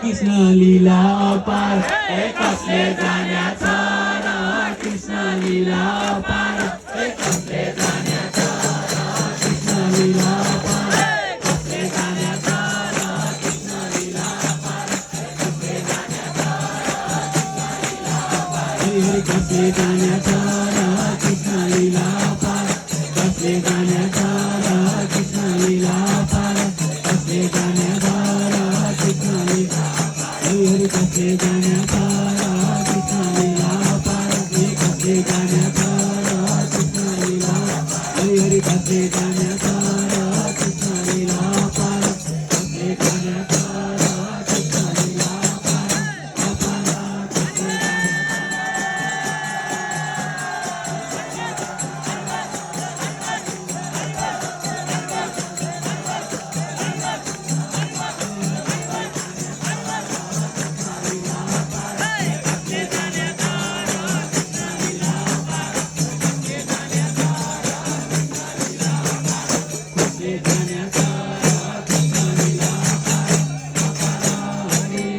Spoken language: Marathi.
कृष्ण लीला पार कसले जाण्याचा कृष्ण लीला पार कसले जाण्याचा कृष्ण लीला पार कसले जाण्याचा कृष्ण लीला पार कसले जाण्याचा हरी कसले जाण्याचा कृष्ण लीला पार कसले जाण्याचा कृष्ण लीला पार कसले जाण्याचा कृष्ण लीला हरी कसले जाण्याचा